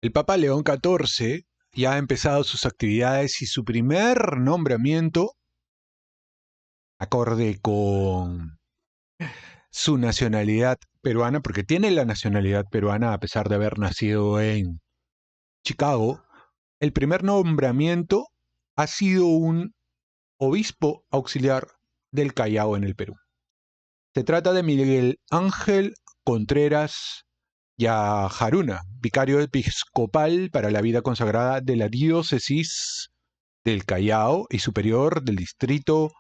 El Papa León XIV ya ha empezado sus actividades y su primer nombramiento, acorde con su nacionalidad peruana, porque tiene la nacionalidad peruana a pesar de haber nacido en Chicago, el primer nombramiento ha sido un obispo auxiliar del Callao en el Perú. Se trata de Miguel Ángel Contreras Yajaruna, vicario episcopal para la vida consagrada de la diócesis del Callao y superior del distrito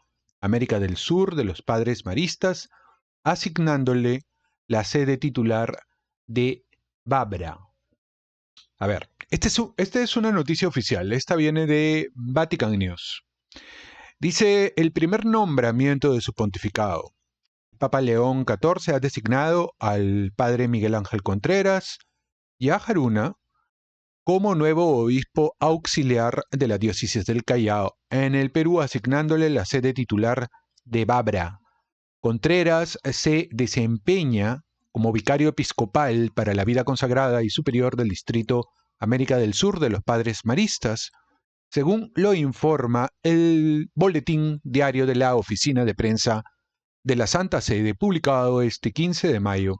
América del Sur de los Padres Maristas, asignándole la sede titular de Babra. A ver, esta es una noticia oficial, esta viene de Vatican News. Dice el primer nombramiento de su pontificado. Papa León XIV ha designado al padre Miguel Ángel Contreras Yajaruna como nuevo obispo auxiliar de la diócesis del Callao en el Perú, asignándole la sede titular de Babra. Contreras se desempeña como vicario episcopal para la vida consagrada y superior del distrito América del Sur de los Padres Maristas, según lo informa el boletín diario de la Oficina de Prensa de la Santa Sede, publicado este 15 de mayo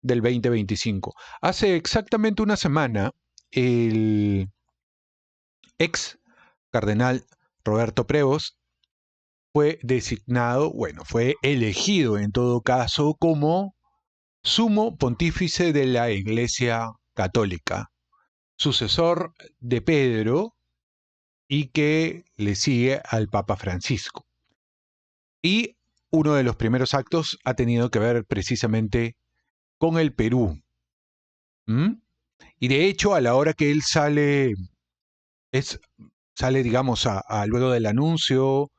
del 2025. Hace exactamente una semana, el ex cardenal Roberto Prevost fue designado, fue elegido en todo caso como sumo pontífice de la Iglesia Católica, sucesor de Pedro y que le sigue al Papa Francisco. Y uno de los primeros actos ha tenido que ver precisamente con el Perú. Y de hecho, a la hora que él sale, digamos, luego del anuncio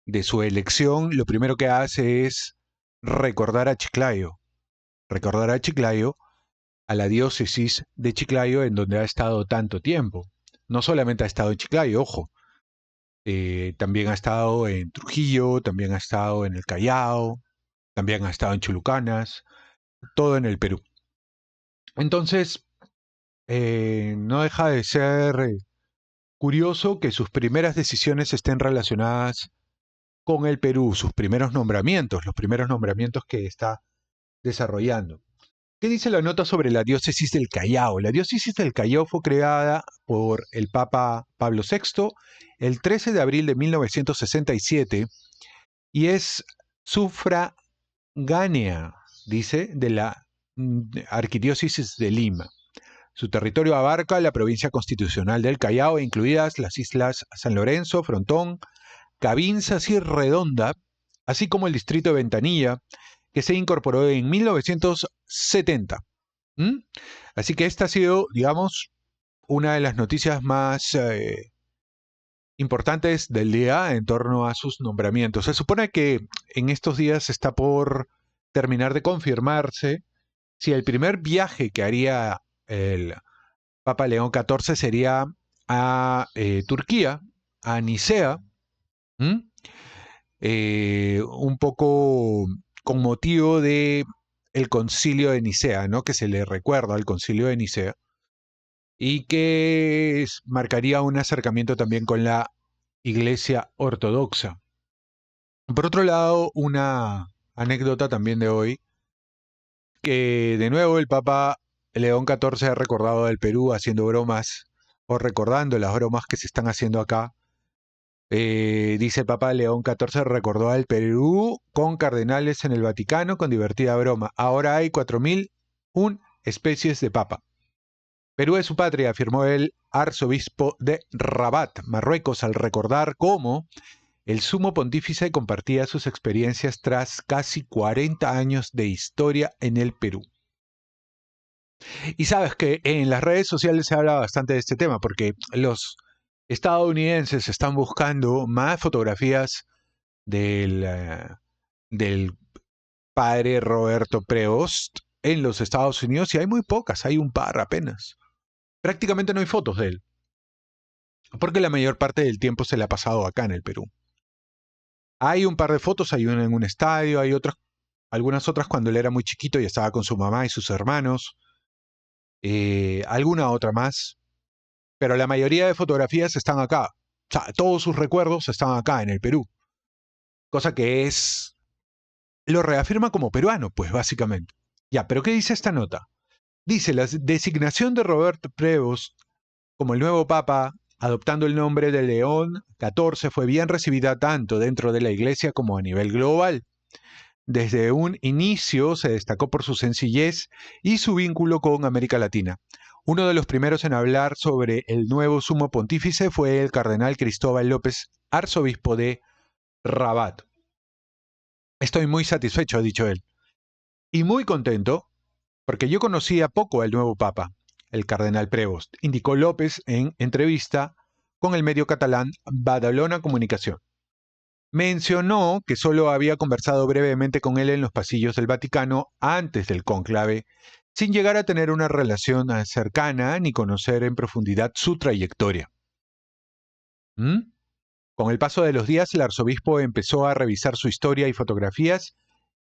de su elección, lo primero que hace es recordar a Chiclayo, a la diócesis de Chiclayo, en donde ha estado tanto tiempo. No solamente ha estado en Chiclayo, ojo, también ha estado en Trujillo, también ha estado en el Callao, también ha estado en Chulucanas, todo en el Perú. Entonces, no deja de ser curioso que sus primeras decisiones estén relacionadas con el Perú, sus primeros nombramientos, los primeros nombramientos que está desarrollando. ¿Qué dice la nota sobre la diócesis del Callao? La diócesis del Callao fue creada por el Papa Pablo VI el 13 de abril de 1967 y es sufragánea, dice, de la Arquidiócesis de Lima. Su territorio abarca la provincia constitucional del Callao, incluidas las islas San Lorenzo, Frontón, Cabinzas y Redonda, así como el distrito de Ventanilla, que se incorporó en 1970. Así que esta ha sido, digamos, una de las noticias más importantes del día en torno a sus nombramientos. Se supone que en estos días está por terminar de confirmarse si el primer viaje que haría el Papa León XIV sería a Turquía, a Nicea, un poco con motivo de el concilio de Nicea, ¿no? Que se le recuerda al concilio de Nicea y que marcaría un acercamiento también con la Iglesia Ortodoxa. Por otro lado, una anécdota también de hoy, que de nuevo el Papa León XIV ha recordado del Perú haciendo bromas o recordando las bromas que se están haciendo acá. Dice el Papa León XIV recordó al Perú con cardenales en el Vaticano con divertida broma. Ahora hay 4001 especies de papa. Perú es su patria, afirmó el arzobispo de Rabat, Marruecos, al recordar cómo el sumo pontífice compartía sus experiencias tras casi 40 años de historia en el Perú. Y sabes que en las redes sociales se habla bastante de este tema, porque los estadounidenses están buscando más fotografías del padre Roberto Prevost en los Estados Unidos y hay muy pocas, hay un par apenas. Prácticamente no hay fotos de él, porque la mayor parte del tiempo se le ha pasado acá en el Perú. Hay un par de fotos, hay una en un estadio, hay otras, algunas otras cuando él era muy chiquito y estaba con su mamá y sus hermanos. alguna otra más, pero la mayoría de fotografías están acá. O sea, todos sus recuerdos están acá en el Perú, cosa que lo reafirma como peruano, pues básicamente. Ya, pero ¿qué dice esta nota? Dice, la designación de Robert Prevost como el nuevo Papa, adoptando el nombre de León XIV, fue bien recibida tanto dentro de la Iglesia como a nivel global. Desde un inicio se destacó por su sencillez y su vínculo con América Latina. Uno de los primeros en hablar sobre el nuevo sumo pontífice fue el cardenal Cristóbal López, arzobispo de Rabat. Estoy muy satisfecho, ha dicho él, y muy contento porque yo conocía poco al nuevo Papa, el cardenal Prevost, indicó López en entrevista con el medio catalán Badalona Comunicación. Mencionó que solo había conversado brevemente con él en los pasillos del Vaticano antes del cónclave, sin llegar a tener una relación cercana ni conocer en profundidad su trayectoria. Con el paso de los días, el arzobispo empezó a revisar su historia y fotografías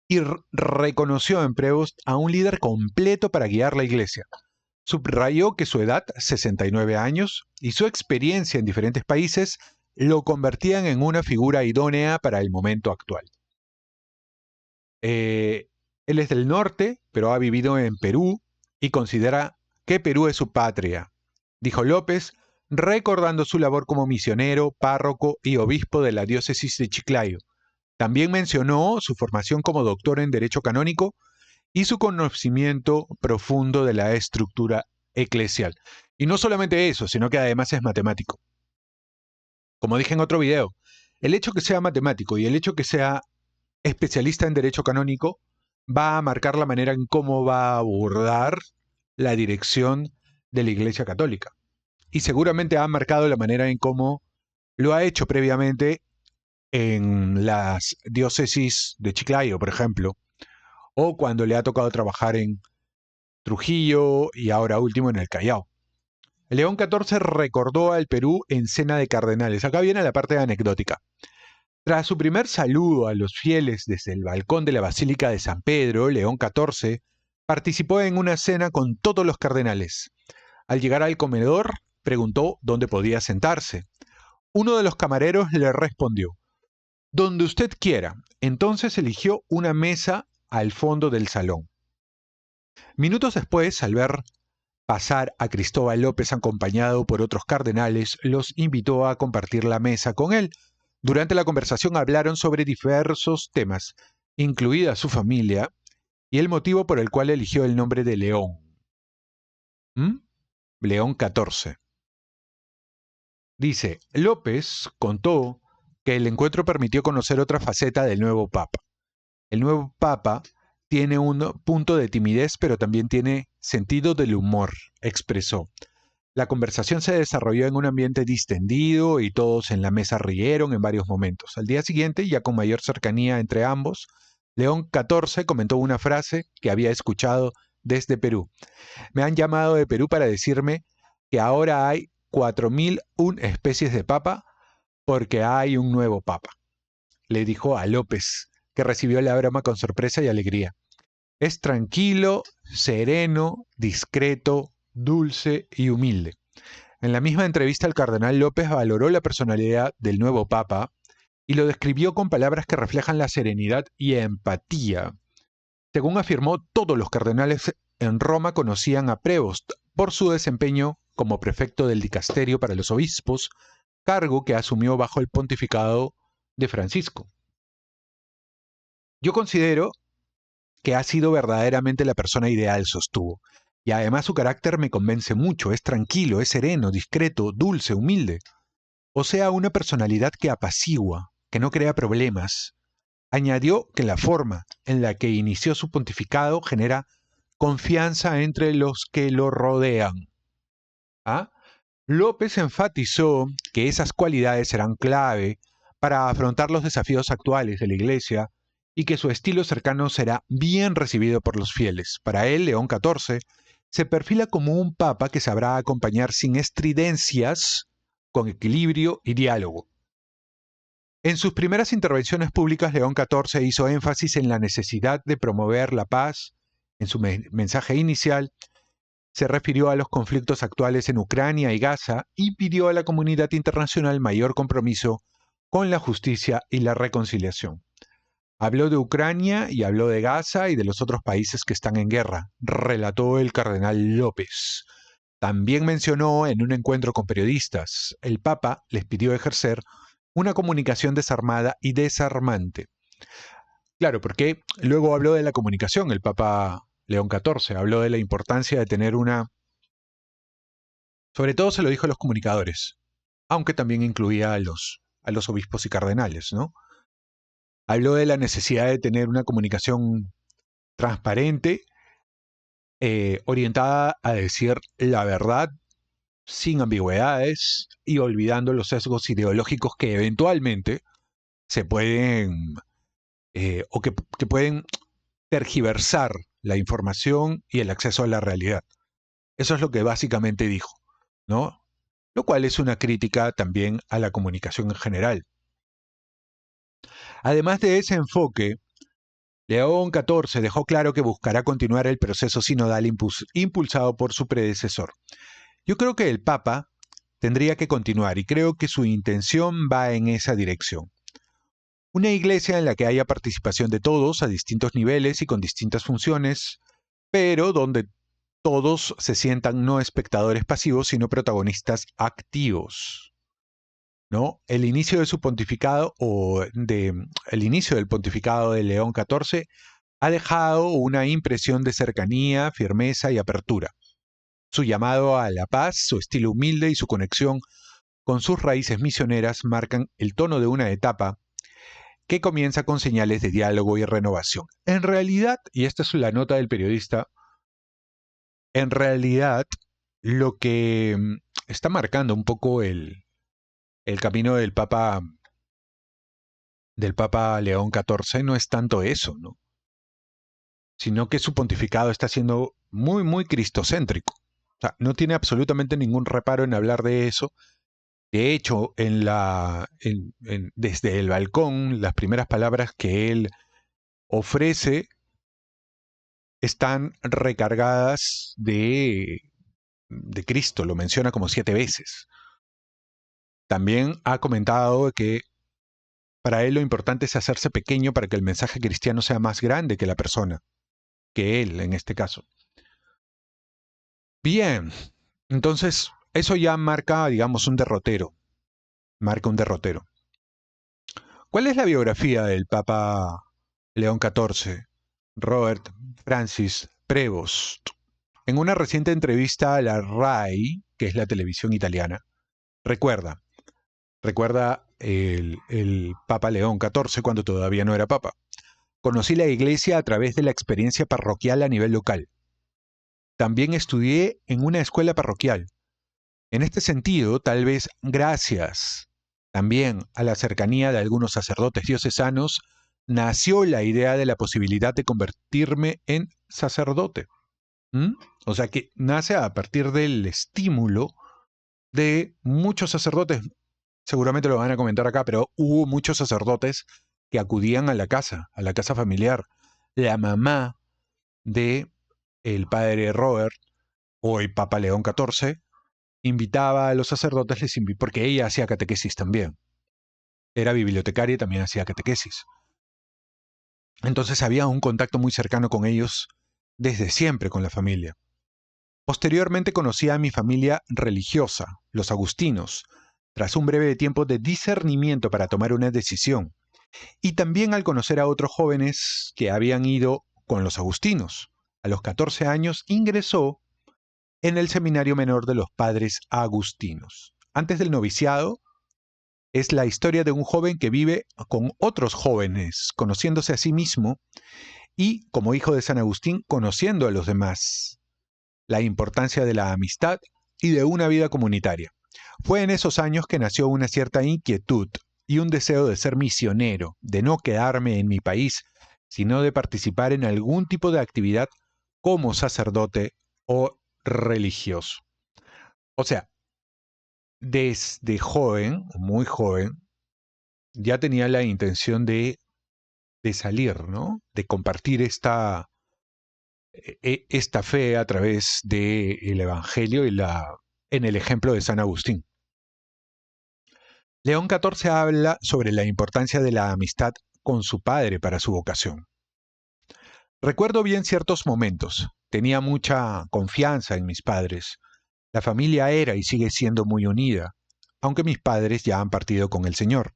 y reconoció en Prevost a un líder completo para guiar la iglesia. Subrayó que su edad, 69 años, y su experiencia en diferentes países lo convertían en una figura idónea para el momento actual. Él es del norte, pero ha vivido en Perú y considera que Perú es su patria, dijo López, recordando su labor como misionero, párroco y obispo de la diócesis de Chiclayo. También mencionó su formación como doctor en Derecho Canónico y su conocimiento profundo de la estructura eclesial. Y no solamente eso, sino que además es matemático. Como dije en otro video, el hecho que sea matemático y el hecho que sea especialista en derecho canónico va a marcar la manera en cómo va a abordar la dirección de la Iglesia Católica. Y seguramente ha marcado la manera en cómo lo ha hecho previamente en las diócesis de Chiclayo, por ejemplo, o cuando le ha tocado trabajar en Trujillo y ahora último en el Callao. León XIV recordó al Perú en Cena de Cardenales. Acá viene la parte anecdótica. Tras su primer saludo a los fieles desde el balcón de la Basílica de San Pedro, León XIV participó en una cena con todos los cardenales. Al llegar al comedor, preguntó dónde podía sentarse. Uno de los camareros le respondió, donde usted quiera. Entonces eligió una mesa al fondo del salón. Minutos después, al ver pasar a Cristóbal López acompañado por otros cardenales, los invitó a compartir la mesa con él. Durante la conversación hablaron sobre diversos temas, incluida su familia y el motivo por el cual eligió el nombre de León. León XIV. Dice, López contó que el encuentro permitió conocer otra faceta del nuevo Papa. El nuevo Papa tiene un punto de timidez, pero también tiene sentido del humor, expresó. La conversación se desarrolló en un ambiente distendido y todos en la mesa rieron en varios momentos. Al día siguiente, ya con mayor cercanía entre ambos, León XIV comentó una frase que había escuchado desde Perú. Me han llamado de Perú para decirme que ahora hay 4001 especies de papa porque hay un nuevo papa. Le dijo a López, que recibió la broma con sorpresa y alegría. Es tranquilo, sereno, discreto, dulce y humilde. En la misma entrevista, el cardenal López valoró la personalidad del nuevo Papa y lo describió con palabras que reflejan la serenidad y empatía. Según afirmó, todos los cardenales en Roma conocían a Prevost por su desempeño como prefecto del dicasterio para los obispos, cargo que asumió bajo el pontificado de Francisco. Yo considero que ha sido verdaderamente la persona ideal, sostuvo. Y además su carácter me convence mucho, es tranquilo, es sereno, discreto, dulce, humilde. O sea, una personalidad que apacigua, que no crea problemas. Añadió que la forma en la que inició su pontificado genera confianza entre los que lo rodean. ¿Ah? López enfatizó que esas cualidades serán clave para afrontar los desafíos actuales de la Iglesia y que su estilo cercano será bien recibido por los fieles. Para él, León XIV se perfila como un papa que sabrá acompañar sin estridencias, con equilibrio y diálogo. En sus primeras intervenciones públicas, León XIV hizo énfasis en la necesidad de promover la paz. En su mensaje inicial, Se refirió a los conflictos actuales en Ucrania y Gaza y pidió a la comunidad internacional mayor compromiso con la justicia y la reconciliación. Habló de Ucrania y habló de Gaza y de los otros países que están en guerra, relató el cardenal López. También mencionó en un encuentro con periodistas, el Papa les pidió ejercer una comunicación desarmada y desarmante. Claro, porque luego habló de la comunicación, el Papa León XIV, habló de la importancia de tener una... Sobre todo se lo dijo a los comunicadores, aunque también incluía a los obispos y cardenales, ¿no? Habló de la necesidad de tener una comunicación transparente, orientada a decir la verdad, sin ambigüedades y olvidando los sesgos ideológicos que eventualmente se pueden que pueden tergiversar la información y el acceso a la realidad. Eso es lo que básicamente dijo, ¿no? Lo cual es una crítica también a la comunicación en general. Además de ese enfoque, León XIV dejó claro que buscará continuar el proceso sinodal impulsado por su predecesor. Yo creo que el Papa tendría que continuar y creo que su intención va en esa dirección. Una iglesia en la que haya participación de todos a distintos niveles y con distintas funciones, pero donde todos se sientan no espectadores pasivos, sino protagonistas activos. ¿No? El inicio de su pontificado el inicio del pontificado de León XIV ha dejado una impresión de cercanía, firmeza y apertura. Su llamado a la paz, su estilo humilde y su conexión con sus raíces misioneras marcan el tono de una etapa que comienza con señales de diálogo y renovación. En realidad, y esta es la nota del periodista, en realidad lo que está marcando un poco el camino del Papa León XIV no es tanto eso, ¿no? Sino que su pontificado está siendo muy, muy cristocéntrico. O sea, no tiene absolutamente ningún reparo en hablar de eso. De hecho, desde el balcón, las primeras palabras que él ofrece están recargadas de Cristo, lo menciona como 7 veces. También ha comentado que para él lo importante es hacerse pequeño para que el mensaje cristiano sea más grande que la persona, que él en este caso. Bien, entonces eso ya marca, digamos, un derrotero. Marca un derrotero. ¿Cuál es la biografía del Papa León XIV? Robert Francis Prevost. En una reciente entrevista a la RAI, que es la televisión italiana, recuerda el Papa León XIV cuando todavía no era Papa. Conocí la iglesia a través de la experiencia parroquial a nivel local. También estudié en una escuela parroquial. En este sentido, tal vez gracias también a la cercanía de algunos sacerdotes diocesanos, nació la idea de la posibilidad de convertirme en sacerdote. ¿Mm? O sea que nace a partir del estímulo de muchos sacerdotes. Seguramente lo van a comentar acá, pero hubo muchos sacerdotes que acudían a la casa familiar. La mamá de el padre Robert, hoy Papa León XIV, invitaba a los sacerdotes, porque ella hacía catequesis también. Era bibliotecaria y también hacía catequesis. Entonces había un contacto muy cercano con ellos desde siempre con la familia. Posteriormente conocí a mi familia religiosa, los agustinos, tras un breve tiempo de discernimiento para tomar una decisión, y también al conocer a otros jóvenes que habían ido con los agustinos. A los 14 años ingresó en el seminario menor de los padres agustinos. Antes del noviciado, es la historia de un joven que vive con otros jóvenes, conociéndose a sí mismo y, como hijo de San Agustín, conociendo a los demás. La importancia de la amistad y de una vida comunitaria. Fue en esos años que nació una cierta inquietud y un deseo de ser misionero, de no quedarme en mi país, sino de participar en algún tipo de actividad como sacerdote o religioso. O sea, desde joven, muy joven, ya tenía la intención de salir, ¿no? De compartir esta fe a través del Evangelio y en el ejemplo de San Agustín. León XIV habla sobre la importancia de la amistad con su padre para su vocación. Recuerdo bien ciertos momentos. Tenía mucha confianza en mis padres. La familia era y sigue siendo muy unida, aunque mis padres ya han partido con el Señor.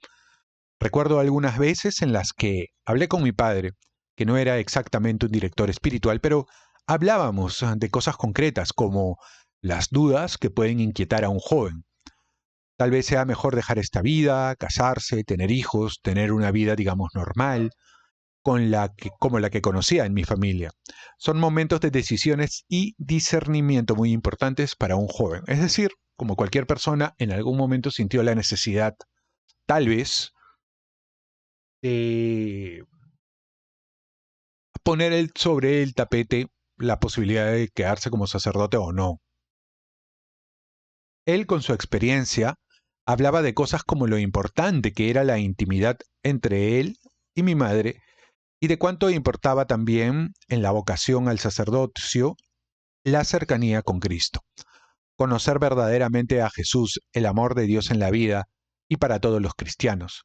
Recuerdo algunas veces en las que hablé con mi padre, que no era exactamente un director espiritual, pero hablábamos de cosas concretas como las dudas que pueden inquietar a un joven. Tal vez sea mejor dejar esta vida, casarse, tener hijos, tener una vida, digamos, normal, como la que conocía en mi familia. Son momentos de decisiones y discernimiento muy importantes para un joven. Es decir, como cualquier persona, en algún momento sintió la necesidad, tal vez, de poner sobre el tapete la posibilidad de quedarse como sacerdote o no. Él, con su experiencia, hablaba de cosas como lo importante que era la intimidad entre él y mi madre, y de cuánto importaba también en la vocación al sacerdocio la cercanía con Cristo. Conocer verdaderamente a Jesús, el amor de Dios en la vida y para todos los cristianos.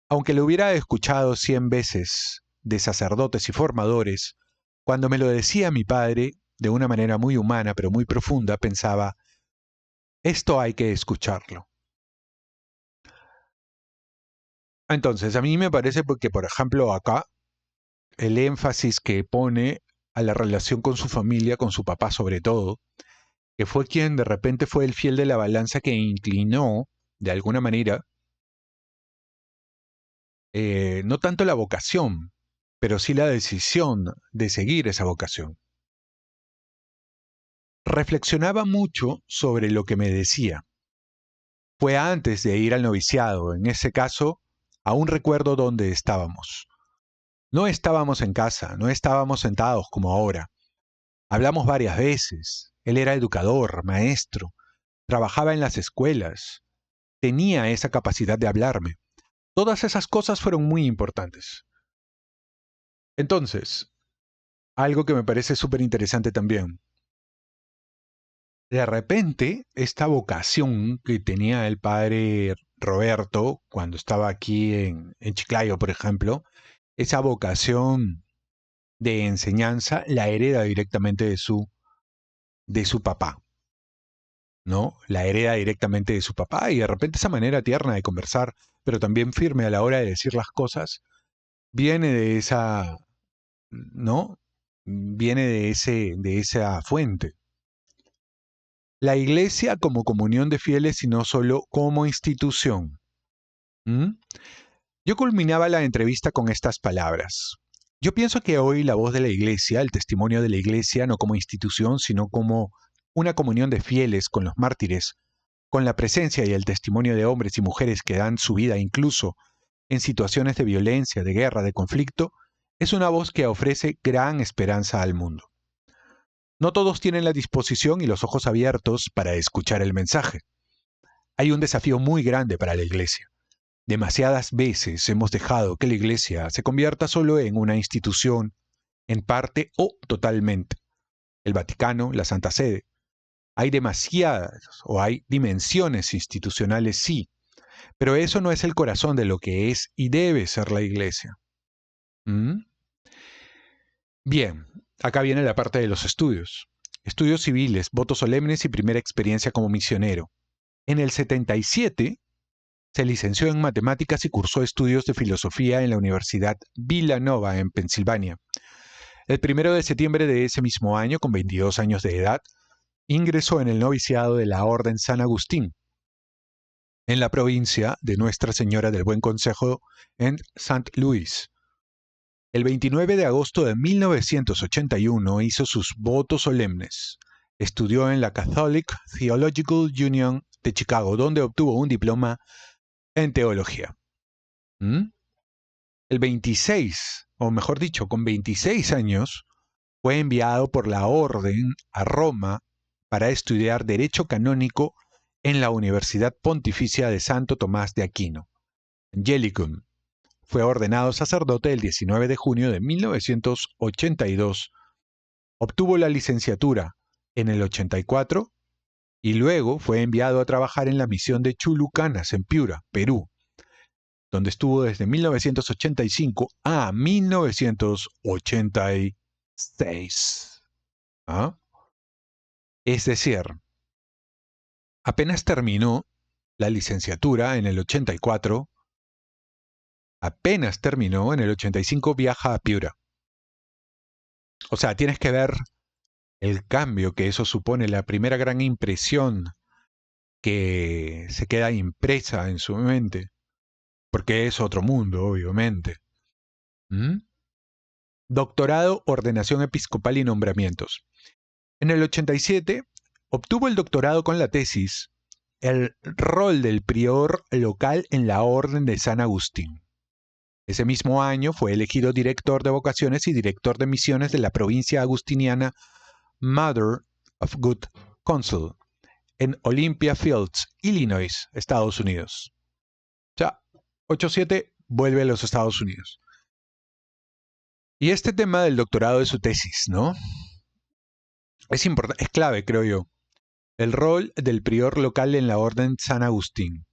Aunque lo hubiera escuchado 100 veces de sacerdotes y formadores, cuando me lo decía mi padre, de una manera muy humana pero muy profunda, pensaba, esto hay que escucharlo. Entonces, a mí me parece que, por ejemplo, acá, el énfasis que pone a la relación con su familia, con su papá sobre todo, que fue quien de repente fue el fiel de la balanza que inclinó, de alguna manera, no tanto la vocación, pero sí la decisión de seguir esa vocación. Reflexionaba mucho sobre lo que me decía. Fue antes de ir al noviciado. En ese caso, aún recuerdo dónde estábamos. No estábamos en casa, no estábamos sentados como ahora. Hablamos varias veces. Él era educador, maestro, trabajaba en las escuelas, tenía esa capacidad de hablarme. Todas esas cosas fueron muy importantes. Entonces, algo que me parece súper interesante también. De repente, esta vocación que tenía el padre Roberto cuando estaba aquí en Chiclayo, por ejemplo, esa vocación de enseñanza la hereda directamente de su papá, ¿no? La hereda directamente de su papá y de repente esa manera tierna de conversar, pero también firme a la hora de decir las cosas, viene de esa, ¿no? Viene de esa fuente. La iglesia como comunión de fieles y no solo como institución. ¿Mm? Yo culminaba la entrevista con estas palabras. Yo pienso que hoy la voz de la iglesia, el testimonio de la iglesia, no como institución, sino como una comunión de fieles con los mártires, con la presencia y el testimonio de hombres y mujeres que dan su vida incluso en situaciones de violencia, de guerra, de conflicto, es una voz que ofrece gran esperanza al mundo. No todos tienen la disposición y los ojos abiertos para escuchar el mensaje. Hay un desafío muy grande para la iglesia. Demasiadas veces hemos dejado que la iglesia se convierta solo en una institución, en parte o totalmente. El Vaticano, la Santa Sede. Hay demasiadas o hay dimensiones institucionales, sí, pero eso no es el corazón de lo que es y debe ser la iglesia. ¿Mm? Bien, acá viene la parte de los estudios. Estudios civiles, votos solemnes y primera experiencia como misionero. En el 77 se licenció en matemáticas y cursó estudios de filosofía en la Universidad Villanova en Pensilvania. El 1 de septiembre de ese mismo año, con 22 años de edad, ingresó en el noviciado de la Orden San Agustín, en la provincia de Nuestra Señora del Buen Consejo en St. Louis. El 29 de agosto de 1981 hizo sus votos solemnes. Estudió en la Catholic Theological Union de Chicago, donde obtuvo un diploma en teología. ¿Mm? El 26, o mejor dicho, con 26 años, fue enviado por la orden a Roma para estudiar Derecho Canónico en la Universidad Pontificia de Santo Tomás de Aquino, Angelicum. Fue ordenado sacerdote el 19 de junio de 1982 Obtuvo la licenciatura en el 84 y luego fue enviado a trabajar en la misión de Chulucanas en Piura, Perú, donde estuvo desde 1985 a 1986. ¿Ah? Es decir, apenas terminó la licenciatura en el 84, apenas terminó en el 85 viaja a Piura. O sea, tienes que ver el cambio que eso supone, la primera gran impresión que se queda impresa en su mente, porque es otro mundo, obviamente. ¿Mm? Doctorado, ordenación episcopal y nombramientos. En el 87 obtuvo el doctorado con la tesis El rol del prior local en la Orden de San Agustín. Ese mismo año fue elegido director de vocaciones y director de misiones de la provincia agustiniana Mother of Good Counsel en Olympia Fields, Illinois, Estados Unidos. O sea, 87 vuelve a los Estados Unidos. Y este tema del doctorado de su tesis, ¿no? Es importante, es clave, creo yo. El rol del prior local en la Orden San Agustín.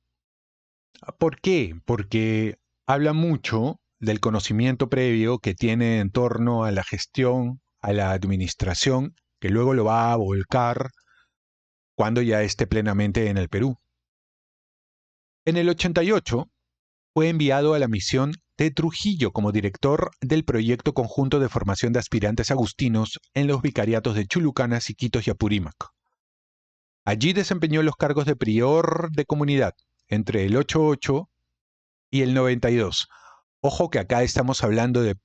¿Por qué? Porque habla mucho del conocimiento previo que tiene en torno a la gestión, a la administración, que luego lo va a volcar cuando ya esté plenamente en el Perú. En el 88 fue enviado a la misión de Trujillo como director del proyecto conjunto de formación de aspirantes agustinos en los vicariatos de Chulucanas, Iquitos y Apurímac. Allí desempeñó los cargos de prior de comunidad entre el 88 y el 92. Ojo que acá estamos hablando de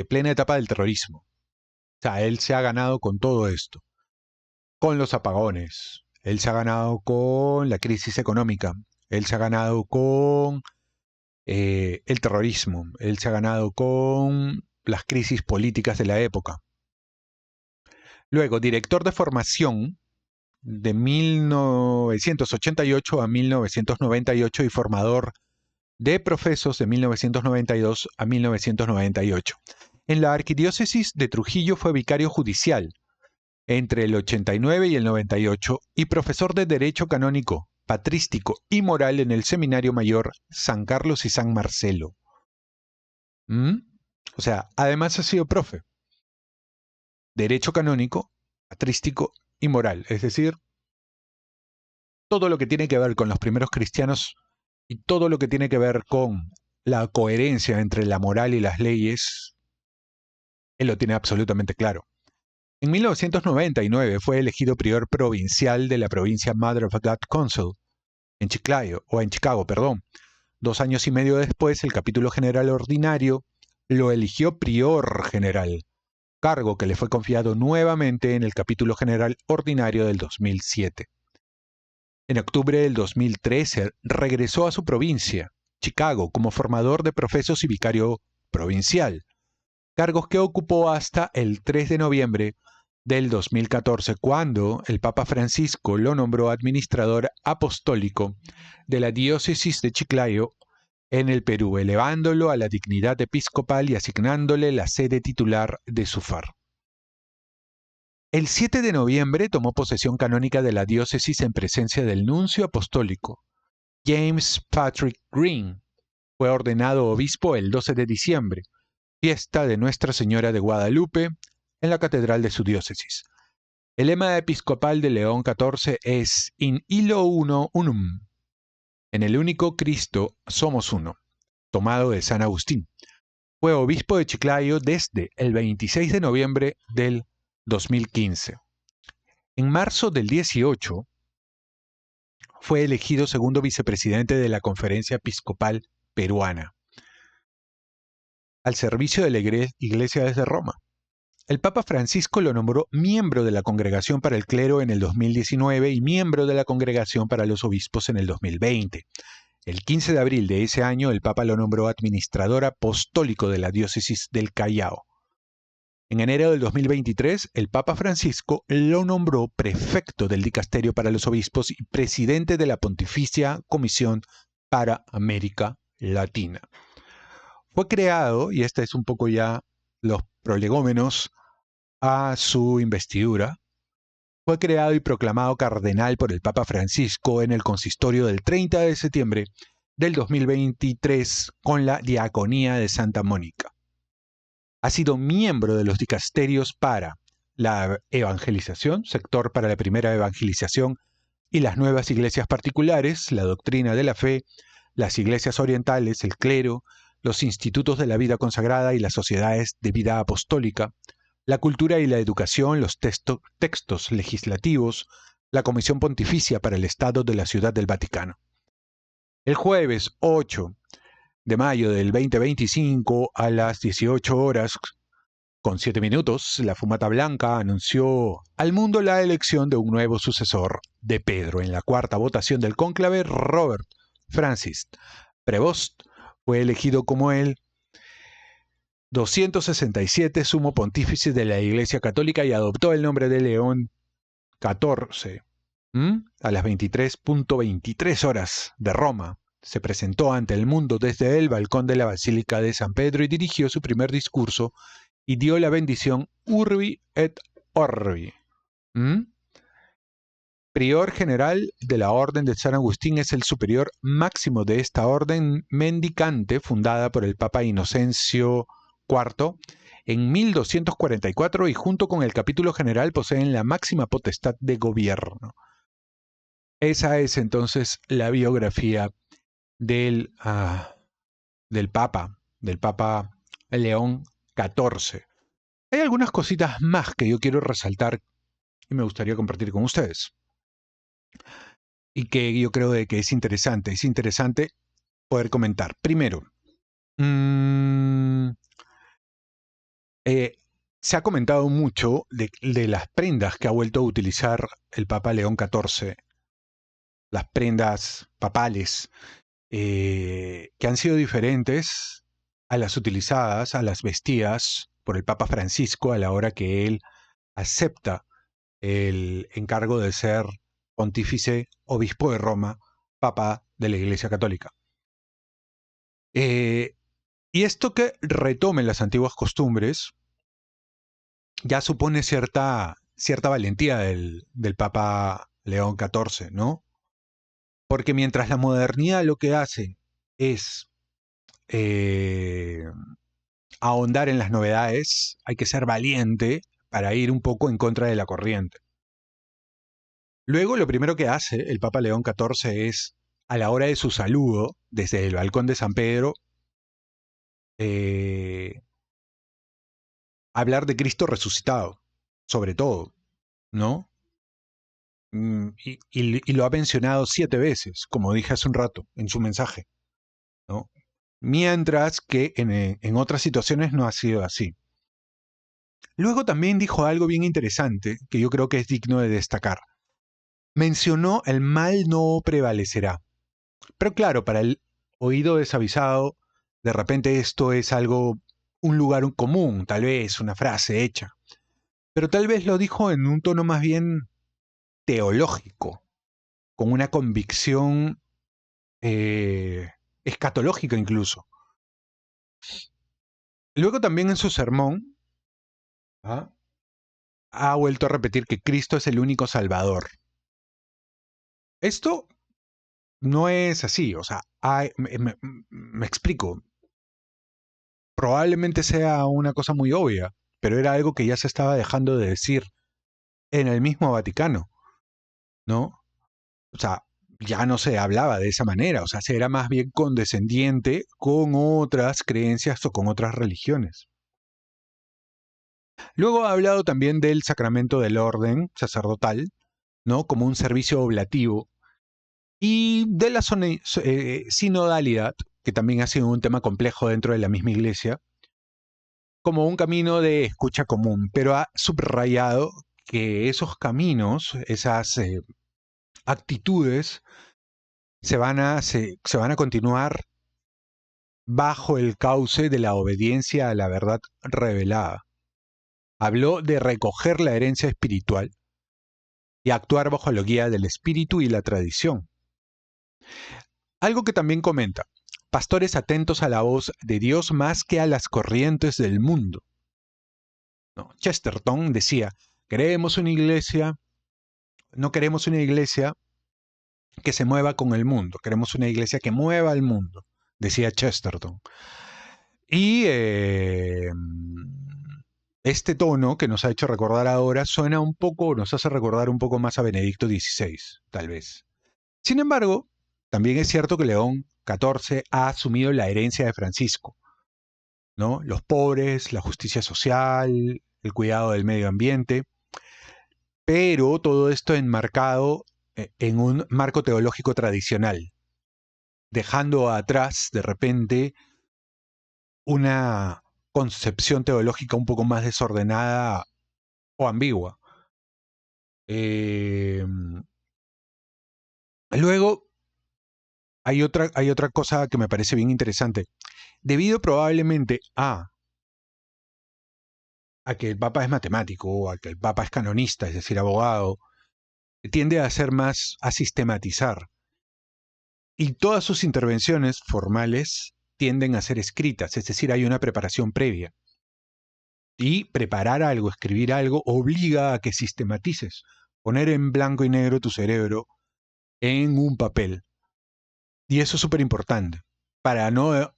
plena etapa del terrorismo. O sea, él se ha ganado con todo esto. Con los apagones. Él se ha ganado con la crisis económica. Él se ha ganado con el terrorismo. Él se ha ganado con las crisis políticas de la época. Luego, director de formación de 1988 a 1998 y formador de profesos de 1992 a 1998. En la arquidiócesis de Trujillo fue vicario judicial entre el 89 y el 98 y profesor de Derecho Canónico, Patrístico y Moral en el Seminario Mayor San Carlos y San Marcelo. O sea, además ha sido profe. Derecho Canónico, Patrístico y Moral, es decir, todo lo que tiene que ver con los primeros cristianos y todo lo que tiene que ver con la coherencia entre la moral y las leyes, él lo tiene absolutamente claro. En 1999 fue elegido prior provincial de la provincia Mother of God Council en Chicago. 2 años y medio después, el capítulo general ordinario lo eligió prior general, cargo que le fue confiado nuevamente en el capítulo general ordinario del 2007. En octubre del 2013 regresó a su provincia, Chicago, como formador de profesos y vicario provincial, cargos que ocupó hasta el 3 de noviembre del 2014, cuando el Papa Francisco lo nombró administrador apostólico de la diócesis de Chiclayo en el Perú, elevándolo a la dignidad episcopal y asignándole la sede titular de su FAR. El 7 de noviembre tomó posesión canónica de la diócesis en presencia del nuncio apostólico, James Patrick Green. Fue ordenado obispo el 12 de diciembre, fiesta de Nuestra Señora de Guadalupe, en la catedral de su diócesis. El lema episcopal de León XIV es In illo uno unum. En el único Cristo somos uno, tomado de San Agustín. Fue obispo de Chiclayo desde el 26 de noviembre del 2015. En marzo del 18 fue elegido segundo vicepresidente de la Conferencia Episcopal Peruana, al servicio de la Iglesia desde Roma. El Papa Francisco lo nombró miembro de la Congregación para el Clero en el 2019 y miembro de la Congregación para los Obispos en el 2020. El 15 de abril de ese año, el Papa lo nombró administrador apostólico de la diócesis del Callao. En enero del 2023, el Papa Francisco lo nombró prefecto del Dicasterio para los Obispos y presidente de la Pontificia Comisión para América Latina. Fue creado, y esta es un poco ya los prolegómenos a su investidura, fue creado y proclamado cardenal por el Papa Francisco en el consistorio del 30 de septiembre del 2023 con la diaconía de Santa Mónica. Ha sido miembro de los dicasterios para la evangelización, sector para la primera evangelización y las nuevas iglesias particulares, la doctrina de la fe, las iglesias orientales, el clero, los institutos de la vida consagrada y las sociedades de vida apostólica, la cultura y la educación, los textos legislativos, la Comisión Pontificia para el Estado de la Ciudad del Vaticano. El jueves 8 de mayo del 2025 a las 18 horas con 7 minutos, la Fumata Blanca anunció al mundo la elección de un nuevo sucesor de Pedro. En la cuarta votación del cónclave, Robert Francis Prevost fue elegido como el 267 sumo pontífice de la Iglesia Católica y adoptó el nombre de León XIV. A las 23:23 horas de Roma, se presentó ante el mundo desde el balcón de la Basílica de San Pedro y dirigió su primer discurso y dio la bendición Urbi et Orbi. Prior general de la Orden de San Agustín, es el superior máximo de esta orden mendicante fundada por el Papa Inocencio IV en 1244 y junto con el capítulo general poseen la máxima potestad de gobierno. Esa es entonces la biografía del Papa León XIV. Hay algunas cositas más que yo quiero resaltar y me gustaría compartir con ustedes. Y que yo creo de que es interesante poder comentar. Primero, se ha comentado mucho de las prendas que ha vuelto a utilizar el Papa León XIV, las prendas papales, que han sido diferentes a las utilizadas, a las vestidas por el Papa Francisco a la hora que él acepta el encargo de ser pontífice, obispo de Roma, papa de la Iglesia Católica. Y esto que retome las antiguas costumbres ya supone cierta valentía del Papa León XIV, ¿no? Porque mientras la modernidad lo que hace es ahondar en las novedades, hay que ser valiente para ir un poco en contra de la corriente. Luego, lo primero que hace el Papa León XIV es, a la hora de su saludo, desde el balcón de San Pedro, hablar de Cristo resucitado, sobre todo, ¿no? Y lo ha mencionado 7 veces, como dije hace un rato, en su mensaje, ¿no? Mientras que en otras situaciones no ha sido así. Luego también dijo algo bien interesante, que yo creo que es digno de destacar. Mencionó el mal no prevalecerá. Pero claro, para el oído desavisado, de repente esto es algo, un lugar común, tal vez una frase hecha. Pero tal vez lo dijo en un tono más bien teológico, con una convicción escatológica incluso. Luego también en su sermón ha vuelto a repetir que Cristo es el único Salvador. Esto no es así, o sea, me explico. Probablemente sea una cosa muy obvia, pero era algo que ya se estaba dejando de decir en el mismo Vaticano, ¿no? O sea, ya no se hablaba de esa manera, o sea, se era más bien condescendiente con otras creencias o con otras religiones. Luego ha hablado también del sacramento del orden sacerdotal, ¿no? Como un servicio oblativo, y de la sinodalidad, que también ha sido un tema complejo dentro de la misma iglesia, como un camino de escucha común, pero ha subrayado que esos caminos, esas actitudes, se van a continuar bajo el cauce de la obediencia a la verdad revelada. Habló de recoger la herencia espiritual y actuar bajo la guía del espíritu y la tradición. Algo que también comenta, pastores atentos a la voz de Dios más que a las corrientes del mundo. ¿no? Chesterton decía, queremos una iglesia, no queremos una iglesia que se mueva con el mundo, queremos una iglesia que mueva al mundo, decía Chesterton. Y este tono que nos ha hecho recordar ahora suena un poco, nos hace recordar un poco más a Benedicto XVI, tal vez. Sin embargo, también es cierto que León XIV ha asumido la herencia de Francisco, ¿no? Los pobres, la justicia social, el cuidado del medio ambiente, pero todo esto enmarcado en un marco teológico tradicional, dejando atrás de repente una concepción teológica un poco más desordenada o ambigua. Luego, hay otra cosa que me parece bien interesante. Debido probablemente a que el Papa es matemático, o a que el Papa es canonista, es decir, abogado, tiende a hacer más, a sistematizar. Y todas sus intervenciones formales tienden a ser escritas, es decir, hay una preparación previa. Y preparar algo, escribir algo, obliga a que sistematices, poner en blanco y negro tu cerebro en un papel. Y eso es súper importante, para no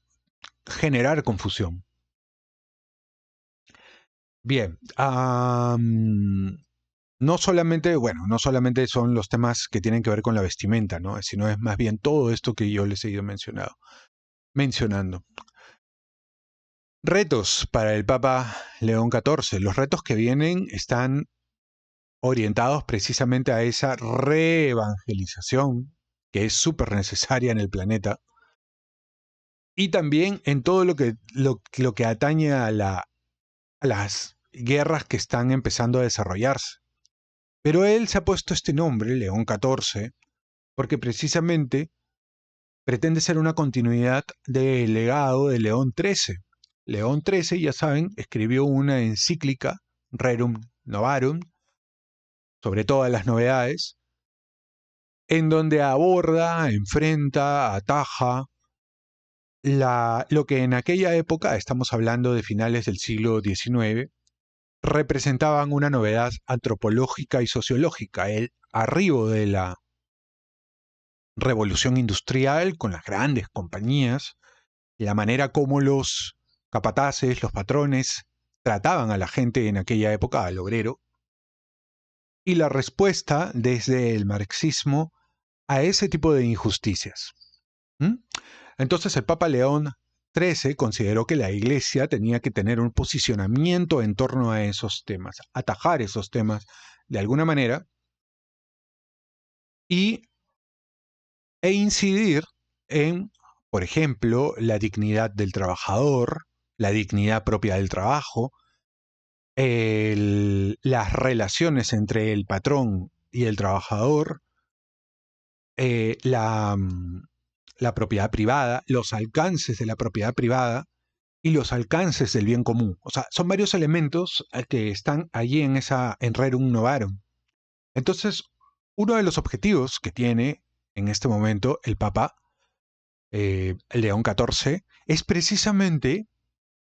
generar confusión. Bien, no solamente, bueno, no solamente son los temas que tienen que ver con la vestimenta, ¿no? Sino es más bien todo esto que yo les he ido mencionando. Retos para el Papa León XIV. Los retos que vienen están orientados precisamente a esa reevangelización que es súper necesaria en el planeta y también en todo lo que atañe a las guerras que están empezando a desarrollarse. Pero él se ha puesto este nombre, León XIV, porque precisamente pretende ser una continuidad del legado de León XIII. León XIII, ya saben, escribió una encíclica, Rerum Novarum, sobre todas las novedades, en donde aborda, enfrenta, ataja lo que en aquella época, estamos hablando de finales del siglo XIX, representaban una novedad antropológica y sociológica, el arribo de la revolución industrial con las grandes compañías, la manera como los capataces, los patrones, trataban a la gente en aquella época, al obrero, y la respuesta desde el marxismo a ese tipo de injusticias. ¿Mm? Entonces el Papa León XIII consideró que la Iglesia tenía que tener un posicionamiento en torno a esos temas, atajar esos temas de alguna manera e incidir en, por ejemplo, la dignidad del trabajador, la dignidad propia del trabajo, las relaciones entre el patrón y el trabajador, la propiedad privada, los alcances de la propiedad privada y los alcances del bien común. O sea, son varios elementos que están allí en Rerum Novarum. Entonces, uno de los objetivos que tiene en este momento el Papa León XIV es precisamente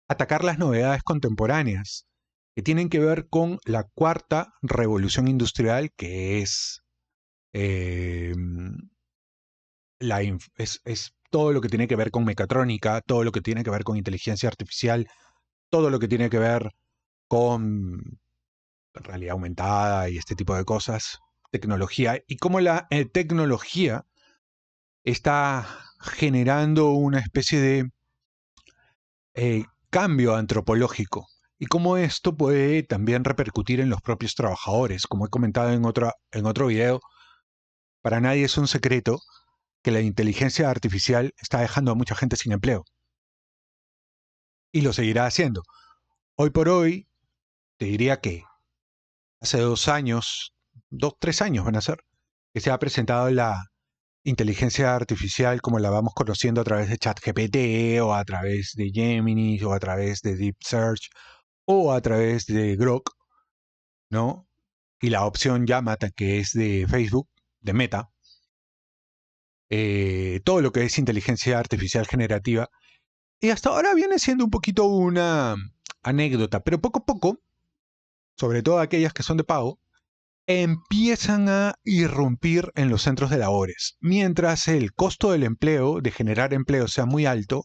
atacar las novedades contemporáneas que tienen que ver con la cuarta revolución industrial, que es es todo lo que tiene que ver con mecatrónica, todo lo que tiene que ver con inteligencia artificial, todo lo que tiene que ver con realidad aumentada y este tipo de cosas, tecnología, y cómo la tecnología está generando una especie de cambio antropológico y cómo esto puede también repercutir en los propios trabajadores. Como he comentado en otro video, para nadie es un secreto que la inteligencia artificial está dejando a mucha gente sin empleo. Y lo seguirá haciendo. Hoy por hoy, te diría que hace 2 años, 3 años van a ser, que se ha presentado la inteligencia artificial como la vamos conociendo a través de ChatGPT o a través de Gemini o a través de Deep Search o a través de Grok, ¿no? Y la opción Yamata, que es de Facebook, de Meta, todo lo que es inteligencia artificial generativa. Y hasta ahora viene siendo un poquito una anécdota, pero poco a poco sobre todo aquellas que son de pago, empiezan a irrumpir en los centros de labores. Mientras el costo del empleo, de generar empleo, sea muy alto,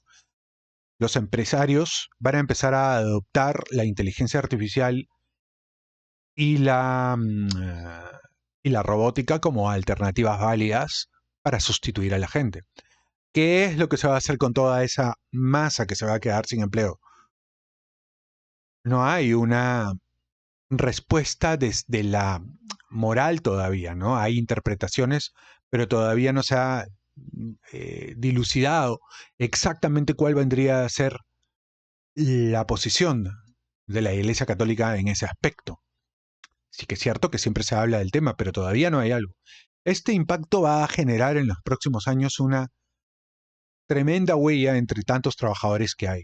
los empresarios van a empezar a adoptar la inteligencia artificial y la robótica como alternativas válidas para sustituir a la gente. ¿Qué es lo que se va a hacer con toda esa masa que se va a quedar sin empleo? No hay una respuesta desde la moral todavía, ¿no? Hay interpretaciones, pero todavía no se ha dilucidado exactamente cuál vendría a ser la posición de la Iglesia Católica en ese aspecto. Sí que es cierto que siempre se habla del tema, pero todavía no hay algo. Este impacto va a generar en los próximos años una tremenda huella entre tantos trabajadores que hay.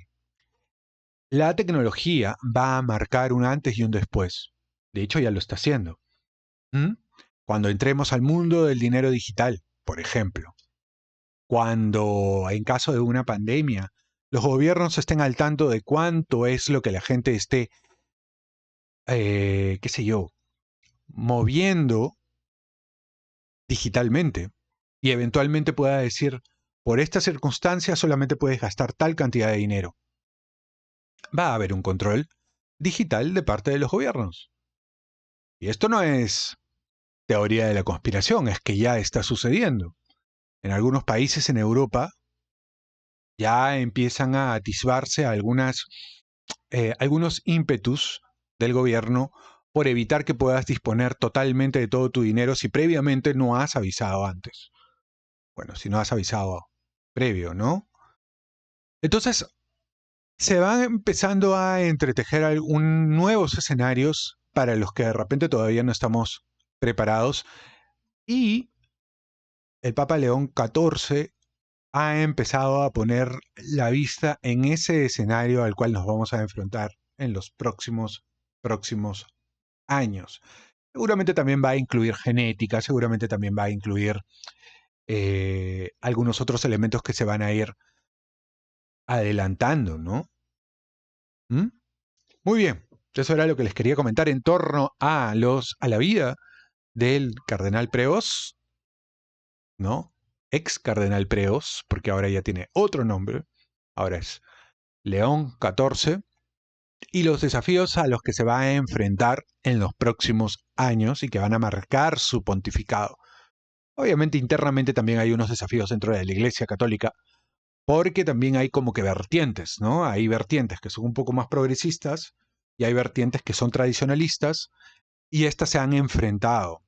La tecnología va a marcar un antes y un después. De hecho, ya lo está haciendo. Cuando entremos al mundo del dinero digital, por ejemplo, cuando en caso de una pandemia los gobiernos estén al tanto de cuánto es lo que la gente esté, qué sé yo, moviendo digitalmente y eventualmente pueda decir, por esta circunstancia solamente puedes gastar tal cantidad de dinero. Va a haber un control digital de parte de los gobiernos. Y esto no es teoría de la conspiración, es que ya está sucediendo. En algunos países en Europa ya empiezan a atisbarse algunos ímpetus del gobierno por evitar que puedas disponer totalmente de todo tu dinero si previamente no has avisado antes. Bueno, si no has avisado previo, ¿no? Entonces, se van empezando a entretejer nuevos escenarios para los que de repente todavía no estamos preparados y el Papa León XIV ha empezado a poner la vista en ese escenario al cual nos vamos a enfrentar en los próximos años. Seguramente también va a incluir genética, seguramente también va a incluir algunos otros elementos que se van a ir adelantando, ¿no? ¿Mm? Muy bien, eso era lo que les quería comentar en torno a la vida del cardenal Preos, ¿no? Ex cardenal Preos, porque ahora ya tiene otro nombre, ahora es León XIV, y los desafíos a los que se va a enfrentar en los próximos años y que van a marcar su pontificado. Obviamente internamente también hay unos desafíos dentro de la Iglesia Católica, porque también hay como que vertientes, ¿no? Hay vertientes que son un poco más progresistas y hay vertientes que son tradicionalistas y estas se han enfrentado.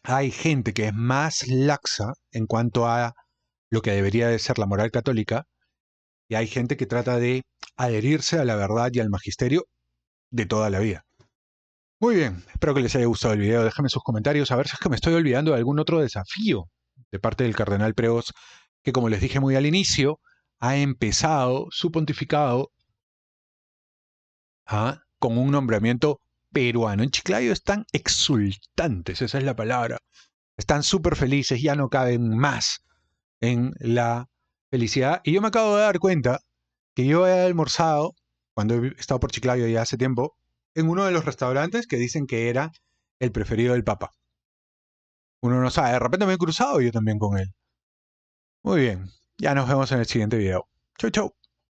Hay gente que es más laxa en cuanto a lo que debería de ser la moral católica y hay gente que trata de adherirse a la verdad y al magisterio de toda la vida. Muy bien, espero que les haya gustado el video. Déjenme sus comentarios a ver si es que me estoy olvidando de algún otro desafío de parte del cardenal Preos, que como les dije muy al inicio, ha empezado su pontificado con un nombramiento peruano. En Chiclayo están exultantes, esa es la palabra. Están súper felices, ya no caben más en la felicidad. Y yo me acabo de dar cuenta que yo he almorzado, cuando he estado por Chiclayo ya hace tiempo, en uno de los restaurantes que dicen que era el preferido del Papa. Uno no sabe, de repente me he cruzado yo también con él. Muy bien, ya nos vemos en el siguiente video. Chau, chau.